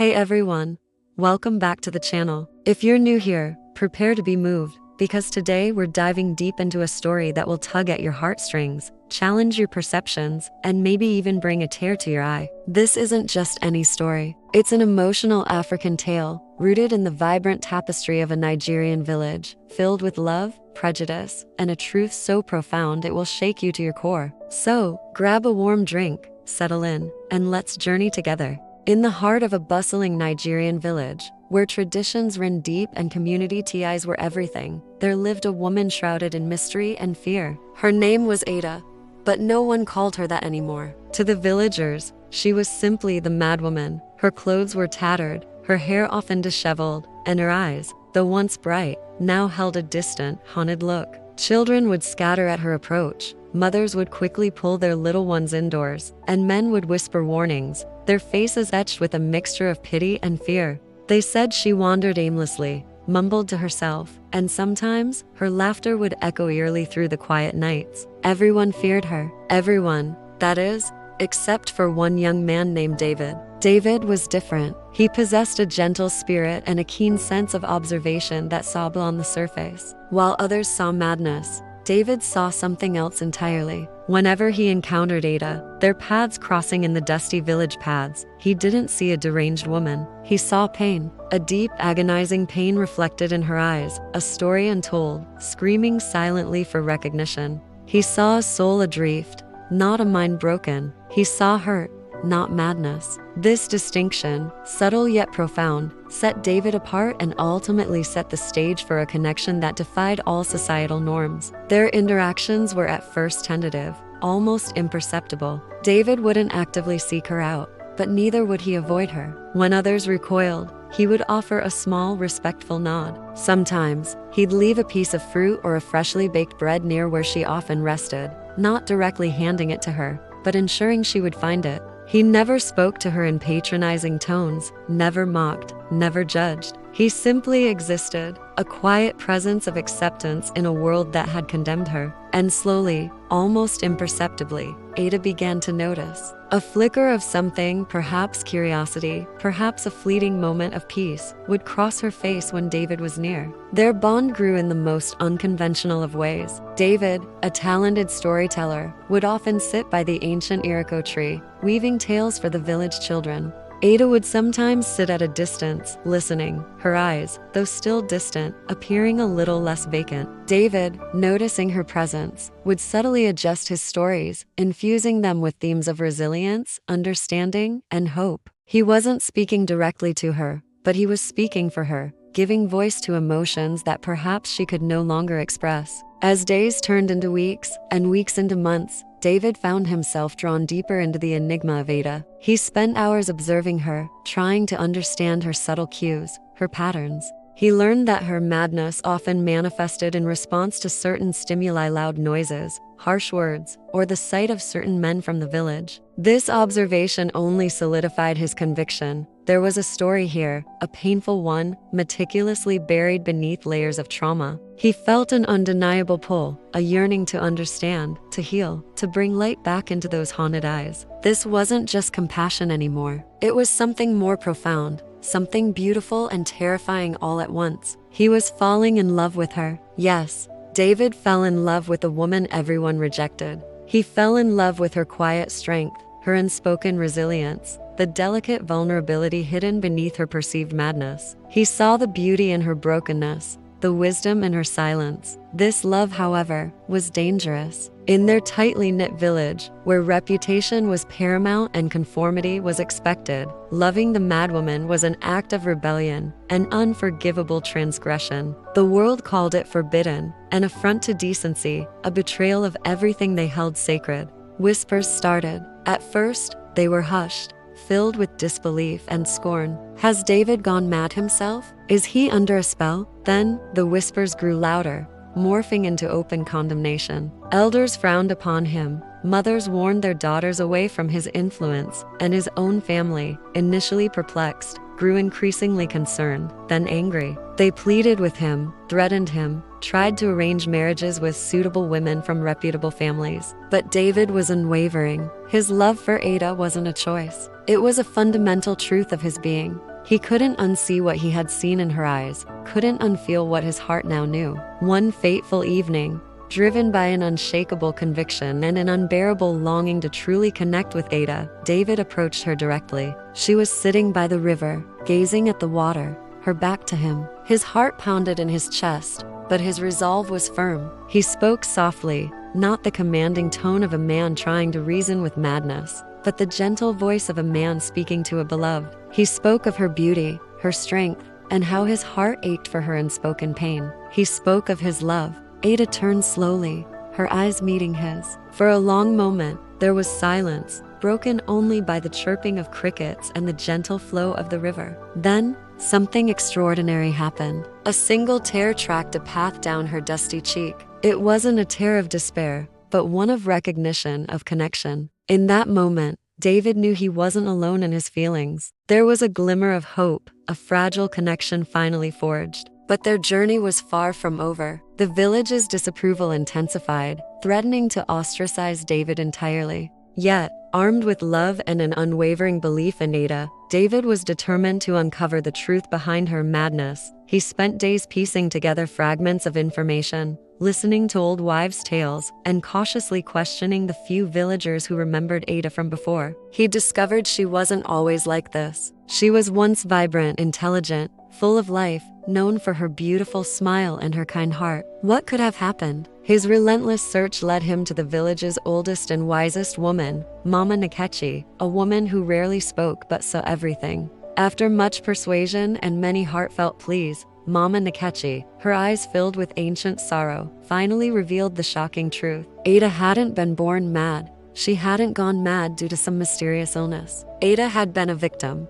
Hey everyone, welcome back to the channel. If you're new here, prepare to be moved, because today we're diving deep into a story that will tug at your heartstrings, challenge your perceptions, and maybe even bring a tear to your eye. This isn't just any story. It's an emotional African tale, rooted in the vibrant tapestry of a Nigerian village, filled with love, prejudice, and a truth so profound it will shake you to your core. So, grab a warm drink, settle in, and let's journey together. In the heart of a bustling Nigerian village, where traditions ran deep and community ties were everything, there lived a woman shrouded in mystery and fear. Her name was Ada, but no one called her that anymore. To the villagers, she was simply the madwoman. Her clothes were tattered, her hair often disheveled, and her eyes, though once bright, now held a distant, haunted look. Children would scatter at her approach, mothers would quickly pull their little ones indoors, and men would whisper warnings, their faces etched with a mixture of pity and fear. They said she wandered aimlessly, mumbled to herself, and sometimes her laughter would echo eerily through the quiet nights. Everyone feared her. Everyone, that is, except for one young man named David. David was different. He possessed a gentle spirit and a keen sense of observation that saw beyond the surface. While others saw madness, David saw something else entirely. Whenever he encountered Ada, their paths crossing in the dusty village paths, he didn't see a deranged woman. He saw pain, a deep, agonizing pain reflected in her eyes, a story untold, screaming silently for recognition. He saw a soul adrift, not a mind broken. He saw hurt, not madness. This distinction, subtle yet profound, set David apart and ultimately set the stage for a connection that defied all societal norms. Their interactions were at first tentative, almost imperceptible. David wouldn't actively seek her out, but neither would he avoid her. When others recoiled, he would offer a small, respectful nod. Sometimes, he'd leave a piece of fruit or a freshly baked bread near where she often rested, not directly handing it to her, but ensuring she would find it. He never spoke to her in patronizing tones, never mocked, never judged. He simply existed, a quiet presence of acceptance in a world that had condemned her. And slowly, almost imperceptibly, Ada began to notice. A flicker of something, perhaps curiosity, perhaps a fleeting moment of peace, would cross her face when David was near. Their bond grew in the most unconventional of ways. David, a talented storyteller, would often sit by the ancient iroko tree, weaving tales for the village children. Ada would sometimes sit at a distance, listening, her eyes, though still distant, appearing a little less vacant. David, noticing her presence, would subtly adjust his stories, infusing them with themes of resilience, understanding, and hope. He wasn't speaking directly to her, but he was speaking for her, giving voice to emotions that perhaps she could no longer express. As days turned into weeks, and weeks into months, David found himself drawn deeper into the enigma of Ada. He spent hours observing her, trying to understand her subtle cues, her patterns. He learned that her madness often manifested in response to certain stimuli: loud noises, harsh words, or the sight of certain men from the village. This observation only solidified his conviction. There was a story here, a painful one, meticulously buried beneath layers of trauma. He felt an undeniable pull, a yearning to understand, to heal, to bring light back into those haunted eyes. This wasn't just compassion anymore. It was something more profound, something beautiful and terrifying all at once. He was falling in love with her. Yes, David fell in love with the woman everyone rejected. He fell in love with her quiet strength, her unspoken resilience, the delicate vulnerability hidden beneath her perceived madness. He saw the beauty in her brokenness, the wisdom in her silence. This love, however, was dangerous. In their tightly knit village, where reputation was paramount and conformity was expected, loving the madwoman was an act of rebellion, an unforgivable transgression. The world called it forbidden, an affront to decency, a betrayal of everything they held sacred. Whispers started. At first, they were hushed, filled with disbelief and scorn. Has David gone mad himself? Is he under a spell? Then, the whispers grew louder, morphing into open condemnation. Elders frowned upon him, mothers warned their daughters away from his influence, and his own family, initially perplexed, grew increasingly concerned, then angry. They pleaded with him, threatened him, tried to arrange marriages with suitable women from reputable families. But David was unwavering. His love for Ada wasn't a choice. It was a fundamental truth of his being. He couldn't unsee what he had seen in her eyes, couldn't unfeel what his heart now knew. One fateful evening, driven by an unshakable conviction and an unbearable longing to truly connect with Ada, David approached her directly. She was sitting by the river, gazing at the water, her back to him. His heart pounded in his chest, but his resolve was firm. He spoke softly, not the commanding tone of a man trying to reason with madness, but the gentle voice of a man speaking to a beloved. He spoke of her beauty, her strength, and how his heart ached for her and spoke in pain. He spoke of his love. Ada turned slowly, her eyes meeting his. For a long moment, there was silence, broken only by the chirping of crickets and the gentle flow of the river. Then, something extraordinary happened. A single tear tracked a path down her dusty cheek. It wasn't a tear of despair, but one of recognition, of connection. In that moment, David knew he wasn't alone in his feelings. There was a glimmer of hope, a fragile connection finally forged. But their journey was far from over. The village's disapproval intensified, threatening to ostracize David entirely. Yet, armed with love and an unwavering belief in Ada, David was determined to uncover the truth behind her madness. He spent days piecing together fragments of information, listening to old wives' tales, and cautiously questioning the few villagers who remembered Ada from before. He discovered she wasn't always like this. She was once vibrant, intelligent, full of life, known for her beautiful smile and her kind heart. What could have happened? His relentless search led him to the village's oldest and wisest woman, Mama Nkechi, a woman who rarely spoke but saw everything. After much persuasion and many heartfelt pleas, Mama Nkechi, her eyes filled with ancient sorrow, finally revealed the shocking truth. Ada hadn't been born mad. She hadn't gone mad due to some mysterious illness. Ada had been a victim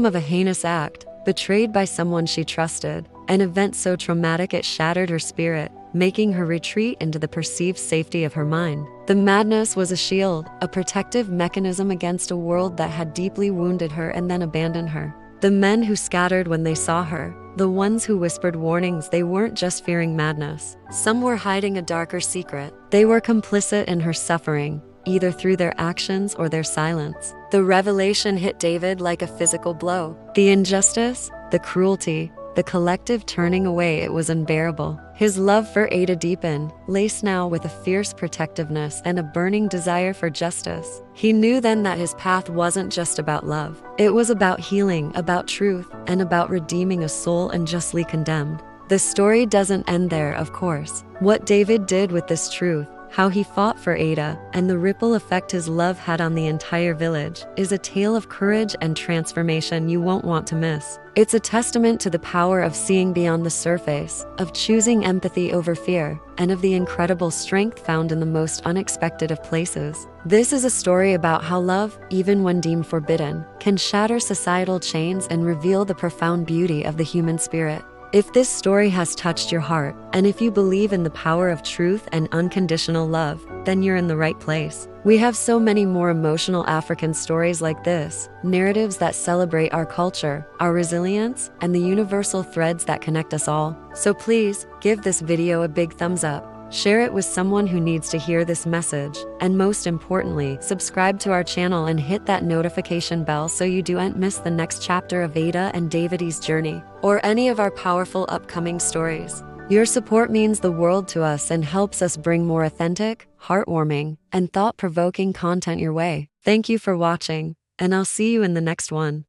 of a heinous act, betrayed by someone she trusted, an event so traumatic it shattered her spirit, making her retreat into the perceived safety of her mind. The madness was a shield, a protective mechanism against a world that had deeply wounded her and then abandoned her. The men who scattered when they saw her, the ones who whispered warnings, they weren't just fearing madness. Some were hiding a darker secret. They were complicit in her suffering, either through their actions or their silence. The revelation hit David like a physical blow. The injustice, the cruelty, the collective turning away, it was unbearable. His love for Ada deepened, laced now with a fierce protectiveness and a burning desire for justice. He knew then that his path wasn't just about love. It was about healing, about truth, and about redeeming a soul unjustly condemned. The story doesn't end there, of course. What David did with this truth, how he fought for Ada, and the ripple effect his love had on the entire village, is a tale of courage and transformation you won't want to miss. It's a testament to the power of seeing beyond the surface, of choosing empathy over fear, and of the incredible strength found in the most unexpected of places. This is a story about how love, even when deemed forbidden, can shatter societal chains and reveal the profound beauty of the human spirit. If this story has touched your heart, and if you believe in the power of truth and unconditional love, then you're in the right place. We have so many more emotional African stories like this, narratives that celebrate our culture, our resilience, and the universal threads that connect us all. So please, give this video a big thumbs up. Share it with someone who needs to hear this message, and most importantly, subscribe to our channel and hit that notification bell so you don't miss the next chapter of Ada and David's journey, or any of our powerful upcoming stories. Your support means the world to us and helps us bring more authentic, heartwarming, and thought-provoking content your way. Thank you for watching, and I'll see you in the next one.